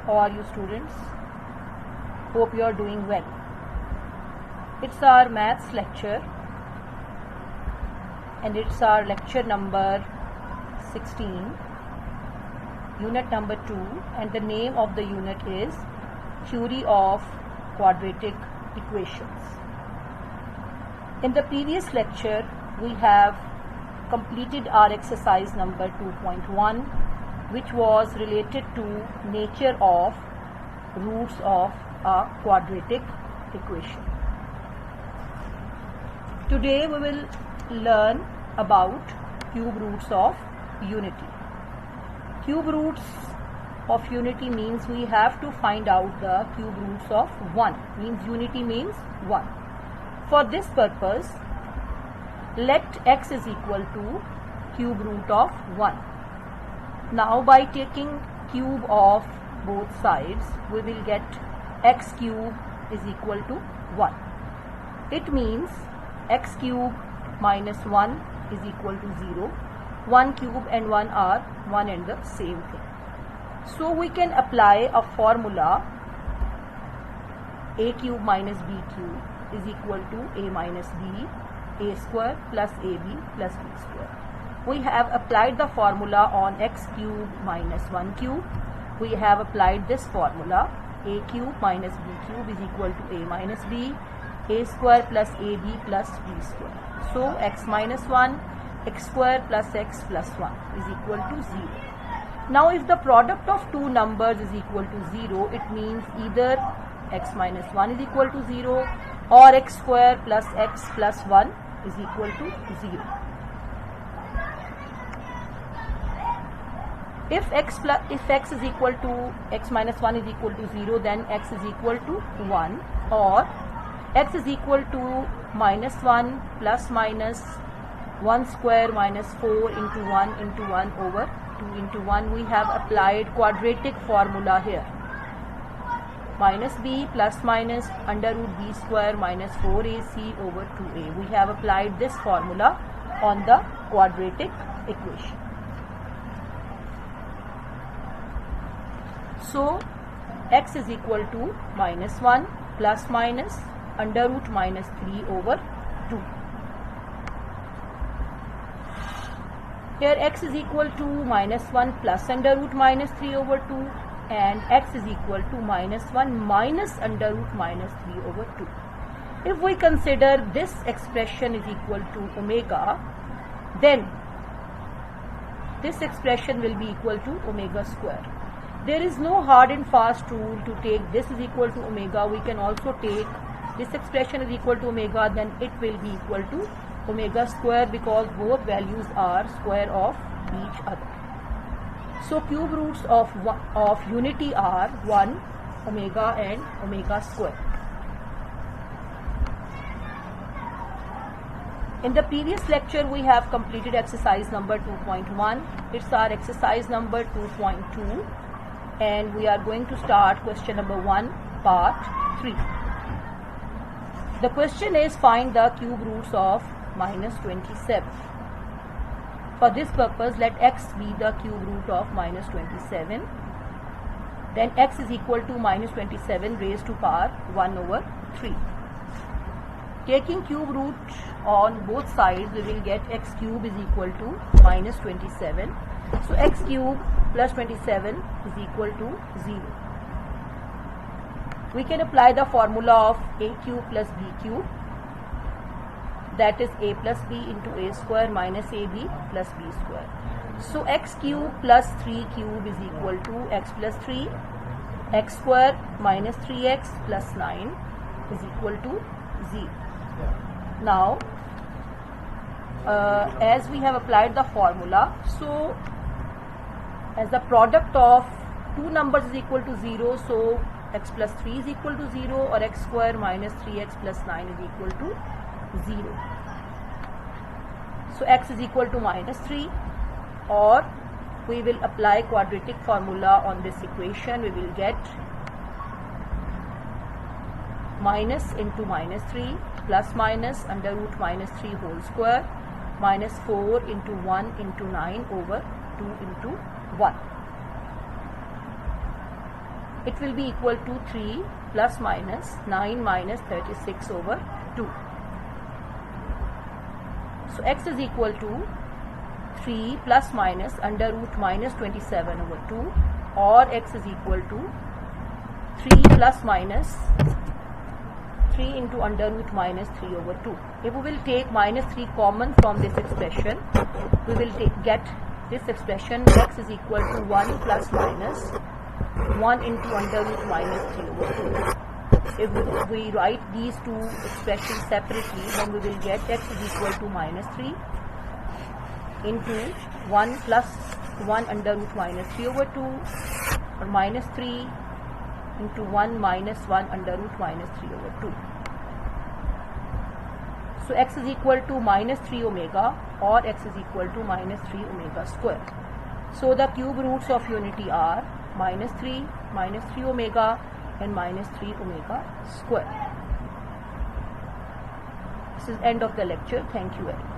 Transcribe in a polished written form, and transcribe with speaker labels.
Speaker 1: How are you students? Hope you are doing well. It's our maths lecture and it's our lecture number 16, unit number 2, and the name of the unit is Theory of Quadratic Equations. In the previous lecture we have completed our exercise number 2.1, which was related to nature of roots of a quadratic equation. Today we will learn about cube roots of unity. Cube roots of unity means we have to find out the cube roots of 1, means unity means 1. For this purpose, let x is equal to cube root of 1. Now by taking cube of both sides, we will get x cube is equal to 1. It means x cube minus 1 is equal to 0. 1 cube and 1 are one and the same thing. So we can apply a formula a cube minus b cube is equal to a minus b, a square plus ab plus b square. We have applied the formula on x cube minus 1 cube. We have applied this formula a cube minus b cube is equal to a minus b, a square plus ab plus b square. So x minus 1, x square plus x plus 1 is equal to 0. Now if the product of two numbers is equal to 0, it means either x minus 1 is equal to 0 or x square plus x plus 1 is equal to 0. If x is equal to x minus 1 is equal to 0, then x is equal to 1, or x is equal to minus 1 plus minus 1 square minus 4 into 1 into 1 over 2 into 1. We have applied quadratic formula here. Minus b plus minus under root b square minus 4ac over 2a. We have applied this formula on the quadratic equation. So x is equal to minus 1 plus minus under root minus 3 over 2. Here x is equal to minus 1 plus under root minus 3 over 2, and x is equal to minus 1 minus under root minus 3 over 2. If we consider this expression is equal to omega, then this expression will be equal to omega square. There is no hard and fast rule to take this is equal to omega. We can also take this expression is equal to omega, then it will be equal to omega square, because both values are square of each other. So cube roots of unity are 1, omega and omega square. In the previous lecture we have completed exercise number 2.1. It's our exercise number 2.2, and we are going to start question number 1, part 3. The question is, find the cube roots of minus 27. For this purpose, let x be the cube root of minus 27. Then x is equal to minus 27 raised to power 1 over 3. Taking cube root on both sides, we will get x cube is equal to minus 27. So x cube plus 27 is equal to 0. We can apply the formula of a cube plus b cube, that is a plus b into a square minus ab plus b square. So x cube plus 3 cube is equal to x plus 3, x square minus 3x plus 9 is equal to 0. Now as we have applied the formula, so as the product of two numbers is equal to 0, so x plus 3 is equal to 0, or x square minus 3x plus 9 is equal to 0. So x is equal to minus 3, or we will apply quadratic formula on this equation. We will get minus into minus 3 plus minus under root minus 3 whole square minus 4 into 1 into 9 over 2 into 1. it will be equal to 3 plus minus 9 minus 36 over 2. So x is equal to 3 plus minus under root minus 27 over 2, or x is equal to 3 plus minus 3 into under root minus 3 over 2. If we will take minus 3 common from this expression, we will get this expression x is equal to 1 plus minus 1 into under root minus 3 over 2. If we write these two expressions separately, then we will get x is equal to minus 3 into 1 plus 1 under root minus 3 over 2, or minus 3 into 1 minus 1 under root minus 3 over 2. So x is equal to minus 3 omega, or x is equal to minus 3 omega square. So the cube roots of unity are minus 3 omega, and minus 3 omega square. This is end of the lecture. Thank you very much.